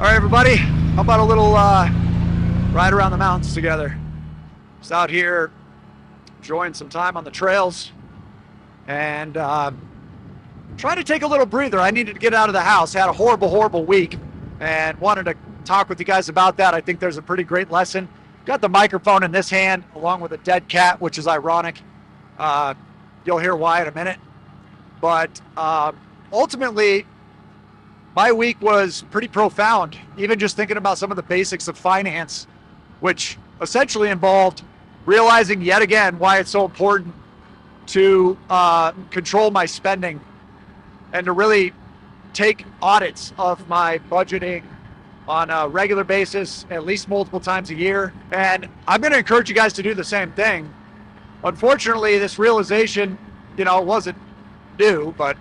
All right, everybody, how about a little ride around the mountains together? Just out here enjoying some time on the trails and trying to take a little breather. I needed to get out of the house. Had a horrible week and wanted to talk with you guys about that. I think there's a pretty great lesson. Got the microphone in this hand along with a dead cat, which is ironic. You'll hear why in a minute. But ultimately, my week was pretty profound, even just thinking about some of the basics of finance, which essentially involved realizing yet again why it's so important to control my spending and to really take audits of my budgeting on a regular basis, at least multiple times a year. And I'm going to encourage you guys to do the same thing. Unfortunately, this realization, wasn't new, but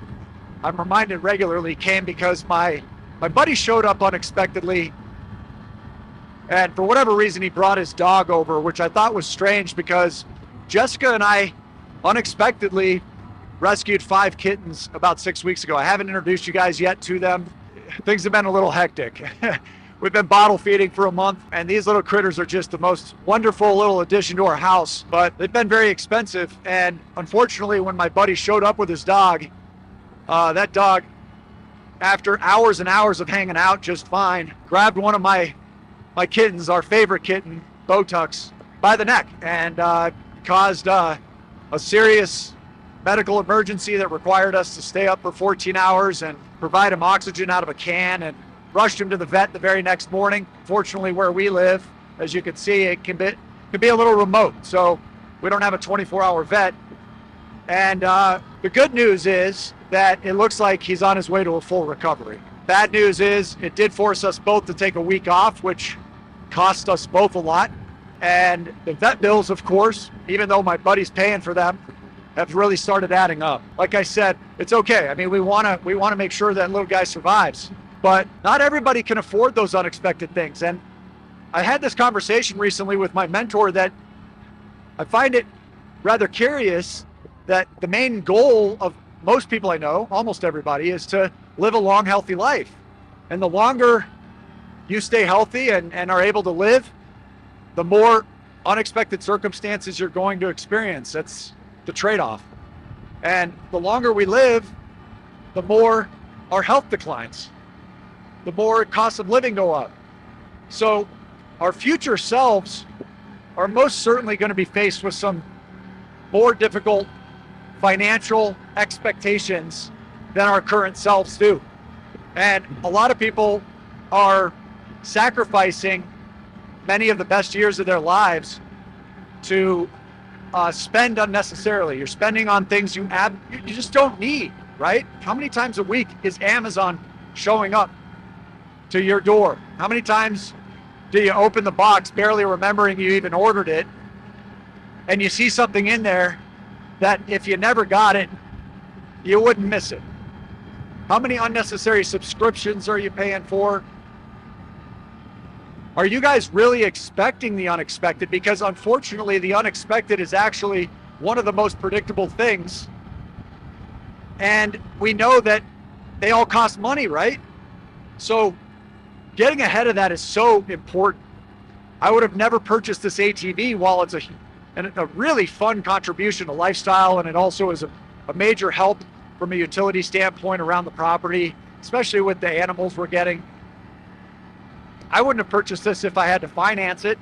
I'm reminded regularly, came because my buddy showed up unexpectedly, and for whatever reason he brought his dog over, which I thought was strange because Jessica and I unexpectedly rescued 5 kittens about 6 weeks ago. I haven't introduced you guys yet to them. Things have been a little hectic. We've been bottle feeding for a month, and these little critters are just the most wonderful little addition to our house, but they've been very expensive. And unfortunately, when my buddy showed up with his dog, that dog, after hours and hours of hanging out just fine, grabbed one of my kittens, our favorite kitten, Bowtucks, by the neck and caused a serious medical emergency that required us to stay up for 14 hours and provide him oxygen out of a can and rushed him to the vet the very next morning. Fortunately, where we live, as you can see, it can be a little remote, so we don't have a 24-hour vet. And the good news is that it looks like he's on his way to a full recovery. Bad news is it did force us both to take a week off, which cost us both a lot. And the vet bills, of course, even though my buddy's paying for them, have really started adding up. Like I said, it's okay. I mean, we want to make sure that little guy survives, but not everybody can afford those unexpected things. And I had this conversation recently with my mentor that I find it rather curious that the main goal of most people I know, almost everybody, is to live a long, healthy life. And the longer you stay healthy and are able to live, the more unexpected circumstances you're going to experience. That's the trade-off. And the longer we live, the more our health declines, the more costs of living go up. So our future selves are most certainly going to be faced with some more difficult financial expectations than our current selves do. And a lot of people are sacrificing many of the best years of their lives to spend unnecessarily. You're spending on things you just don't need, right? How many times a week is Amazon showing up to your door? How many times do you open the box barely remembering you even ordered it, and you see something in there that if you never got it, you wouldn't miss it? How many unnecessary subscriptions are you paying for? Are you guys really expecting the unexpected? Because unfortunately, the unexpected is actually one of the most predictable things. And we know that they all cost money, right? So getting ahead of that is so important. I would have never purchased this ATV. While it's a really fun contribution to lifestyle, and it also is a major help from a utility standpoint around the property, especially with the animals we're getting. I wouldn't have purchased this if I had to finance it.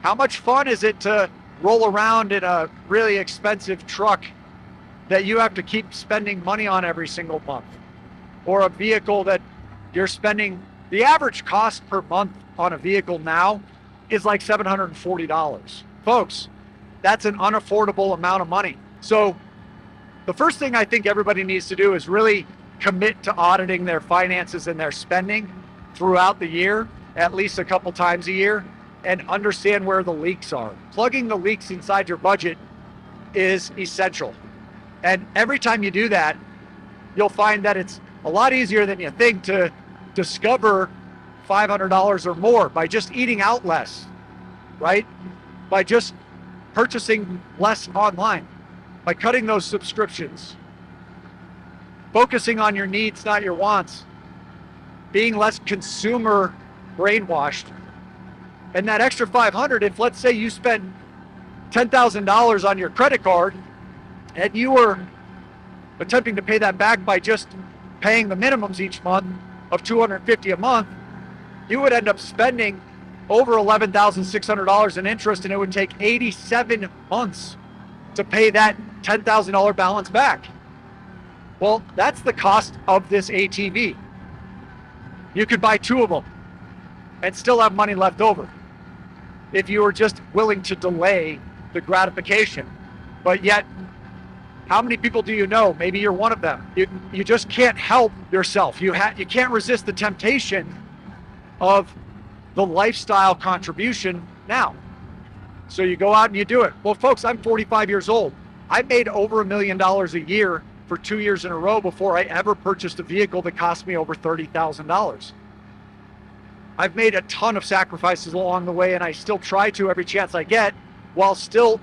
How much fun is it to roll around in a really expensive truck that you have to keep spending money on every single month? Or a vehicle that you're spending, the average cost per month on a vehicle now is like $740. Folks, that's an unaffordable amount of money. So the first thing I think everybody needs to do is really commit to auditing their finances and their spending throughout the year, at least a couple times a year, and understand where the leaks are. Plugging the leaks inside your budget is essential. And every time you do that, you'll find that it's a lot easier than you think to discover $500 or more by just eating out less, right? By just purchasing less online, by cutting those subscriptions, focusing on your needs, not your wants, being less consumer brainwashed. And that extra 500, if let's say you spend $10,000 on your credit card and you were attempting to pay that back by just paying the minimums each month of $250 a month, you would end up spending over $11,600 in interest, and it would take 87 months to pay that $10,000 balance back. Well, that's the cost of this ATV. You could buy 2 of them and still have money left over if you were just willing to delay the gratification. But yet, how many people do you know? Maybe you're one of them. You just can't help yourself. You can't resist the temptation of the lifestyle contribution now. So you go out and you do it. Well, folks, I'm 45 years old. I made over $1 million a year for 2 years in a row before I ever purchased a vehicle that cost me over $30,000. I've made a ton of sacrifices along the way, and I still try to every chance I get, while still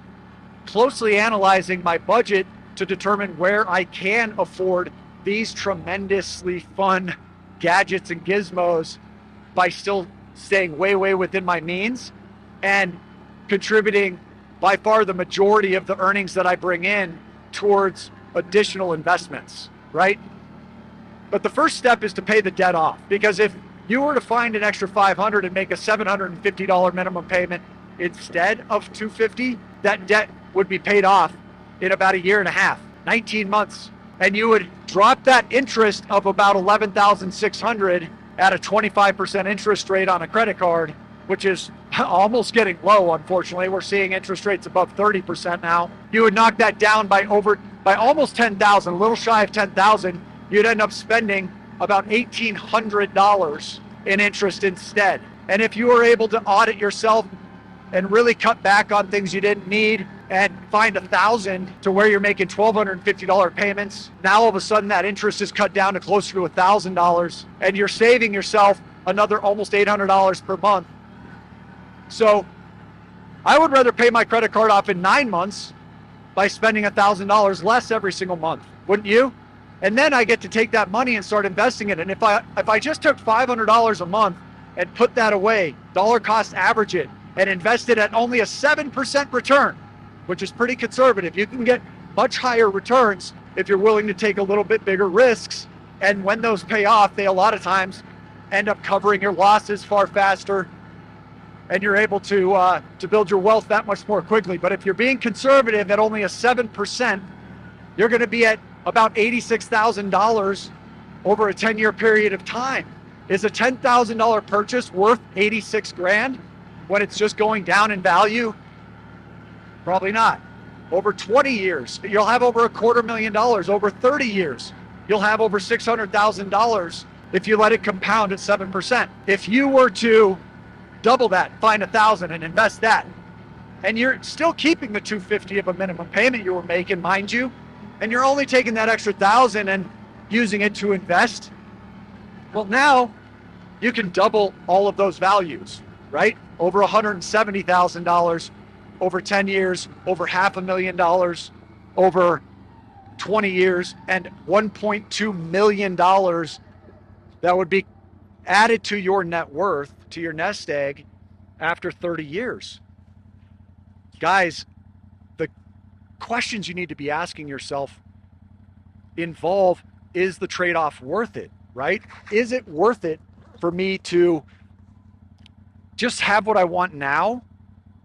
closely analyzing my budget to determine where I can afford these tremendously fun gadgets and gizmos by still staying way within my means and contributing by far the majority of the earnings that I bring in towards additional investments, right? But the first step is to pay the debt off, because if you were to find an extra $500 and make a $750 minimum payment instead of $250, that debt would be paid off in about 1.5 years, 19 months. And you would drop that interest of about $11,600 at a 25% interest rate on a credit card, which is almost getting low, unfortunately. We're seeing interest rates above 30% now. You would knock that down by almost $10,000, a little shy of $10,000. You'd end up spending about $1,800 in interest instead. And if you were able to audit yourself and really cut back on things you didn't need and find $1,000 to where you're making $1,250 payments, now all of a sudden that interest is cut down to closer to $1,000, and you're saving yourself another almost $800 per month. So I would rather pay my credit card off in 9 months by spending $1,000 less every single month, wouldn't you? And then I get to take that money and start investing it. And if I just took $500 a month and put that away, dollar cost average it, and invest it at only a 7% return, which is pretty conservative. You can get much higher returns if you're willing to take a little bit bigger risks. And when those pay off, they a lot of times end up covering your losses far faster, and you're able to build your wealth that much more quickly. But if you're being conservative at only a 7%, you're going to be at about $86,000 over a 10-year period of time. Is a $10,000 purchase worth 86 grand when it's just going down in value? Probably not. Over 20 years, you'll have over $250,000. Over 30 years, you'll have over $600,000 if you let it compound at 7%. If you were to double that, find $1,000 and invest that, and you're still keeping the $250 of a minimum payment you were making, mind you, and you're only taking that extra $1,000 and using it to invest, well, now you can double all of those values, right? Over $170,000 over 10 years, over $500,000 over 20 years, and $1.2 million that would be added to your net worth, to your nest egg, after 30 years. Guys, the questions you need to be asking yourself involve, is the trade-off worth it, right? Is it worth it for me to just have what I want now?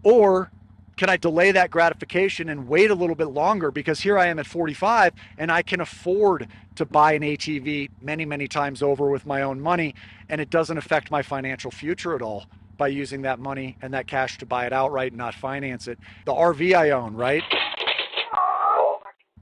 Or can I delay that gratification and wait a little bit longer? Because here I am at 45 and I can afford to buy an ATV many times over with my own money, and it doesn't affect my financial future at all by using that money and that cash to buy it outright and not finance it. The RV I own, right?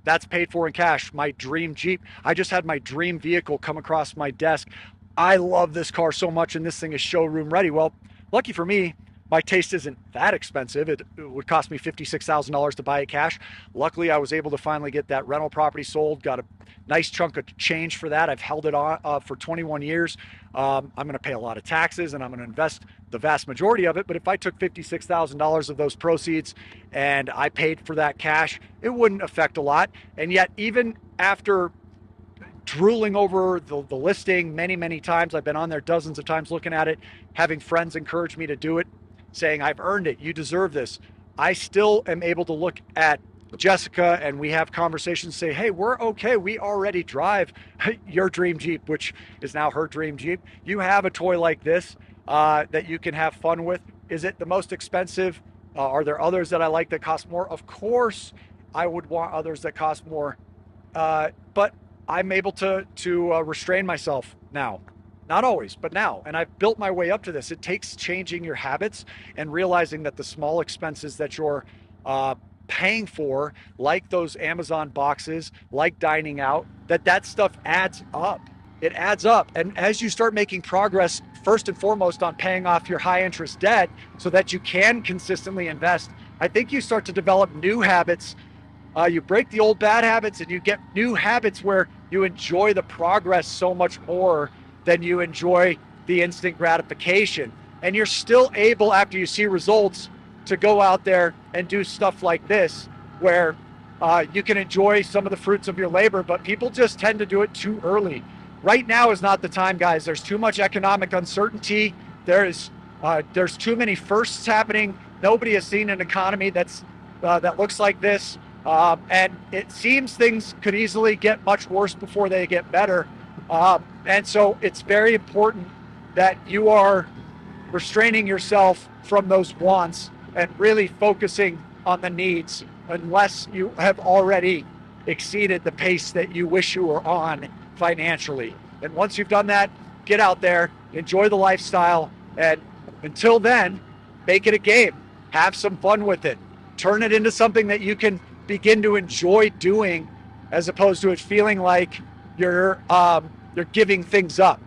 That's paid for in cash. My dream Jeep. I just had my dream vehicle come across my desk. I love this car so much, and this thing is showroom ready. Well, lucky for me, my taste isn't that expensive. It would cost me $56,000 to buy it cash. Luckily, I was able to finally get that rental property sold, got a nice chunk of change for that. I've held it on for 21 years. I'm going to pay a lot of taxes, and I'm going to invest the vast majority of it. But if I took $56,000 of those proceeds and I paid for that cash, it wouldn't affect a lot. And yet, even after drooling over the listing many times. I've been on there dozens of times looking at it, having friends encourage me to do it, saying, I've earned it, you deserve this. I still am able to look at Jessica and we have conversations, say, hey, we're okay. We already drive your dream Jeep, which is now her dream Jeep. You have a toy like this that you can have fun with. Is it the most expensive? Are there others that I like that cost more? Of course, I would want others that cost more. But I'm able to restrain myself now. Not always, but now. And I've built my way up to this. It takes changing your habits and realizing that the small expenses that you're paying for, like those Amazon boxes, like dining out, that stuff adds up. It adds up. And as you start making progress, first and foremost on paying off your high interest debt so that you can consistently invest, I think you start to develop new habits. You break the old bad habits and you get new habits where you enjoy the progress so much more than you enjoy the instant gratification. And you're still able, after you see results, to go out there and do stuff like this, where you can enjoy some of the fruits of your labor, but people just tend to do it too early. Right now is not the time, guys. There's too much economic uncertainty. There's too many firsts happening. Nobody has seen an economy that looks like this. And it seems things could easily get much worse before they get better. And so it's very important that you are restraining yourself from those wants and really focusing on the needs, unless you have already exceeded the pace that you wish you were on financially. And once you've done that, get out there, enjoy the lifestyle, and until then, make it a game. Have some fun with it. Turn it into something that you can begin to enjoy doing, as opposed to it feeling like you're giving things up.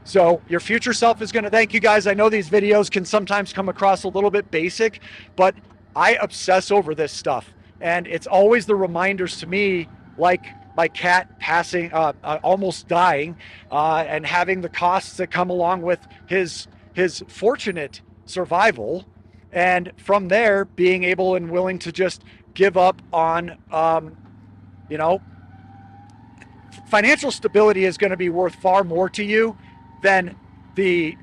So your future self is going to thank you, guys. I know these videos can sometimes come across a little bit basic, but I obsess over this stuff. And it's always the reminders to me, like my cat passing, almost dying, and having the costs that come along with his fortunate survival. And from there, being able and willing to just give up on, financial stability is going to be worth far more to you than the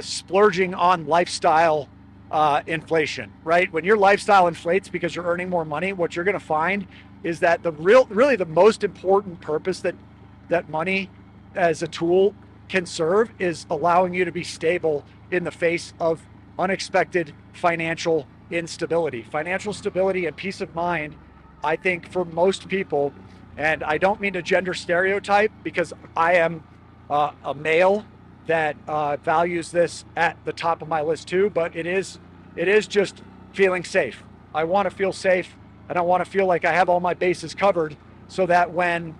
splurging on lifestyle inflation, right? When your lifestyle inflates because you're earning more money, what you're going to find is that really the most important purpose that money as a tool can serve is allowing you to be stable in the face of unexpected financial instability. Financial stability and peace of mind, I think, for most people, and I don't mean to gender stereotype, because I am a male that values this at the top of my list too, but it is just feeling safe. I want to feel safe, and I want to feel like I have all my bases covered, so that when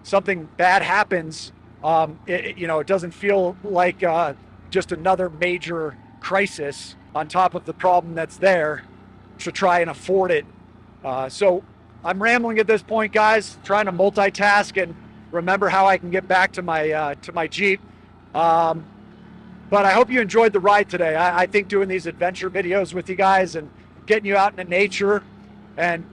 something bad happens, it doesn't feel like just another major crisis on top of the problem that's there to try and afford it. So I'm rambling at this point, guys, trying to multitask and remember how I can get back to my Jeep. But I hope you enjoyed the ride today. I think doing these adventure videos with you guys and getting you out into nature, and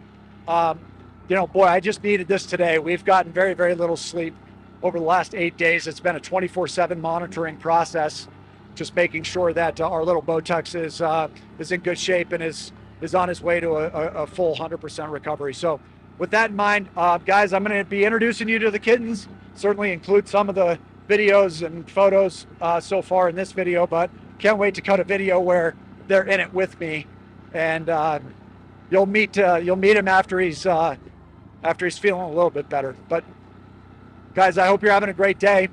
boy, I just needed this today. We've gotten very, very little sleep over the last 8 days. It's been a 24/7 monitoring process, just making sure that our little Botex is in good shape and is on his way to a full 100% recovery. So with that in mind, guys, I'm going to be introducing you to the kittens. Certainly include some of the videos and photos so far in this video, but can't wait to cut a video where they're in it with me, and you'll meet him after he's feeling a little bit better. But guys, I hope you're having a great day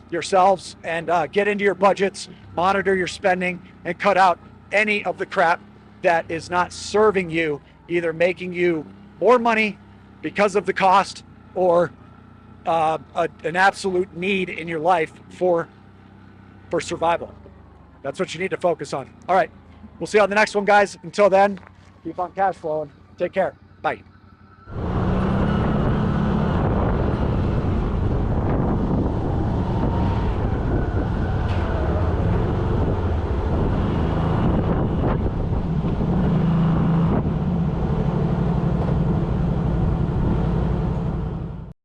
yourselves, and get into your budgets, monitor your spending, and cut out any of the crap that is not serving you, either making you more money because of the cost or an absolute need in your life for survival. That's what you need to focus on. All right, we'll see you on the next one, guys. Until then, keep on cash flowing. Take care. Bye.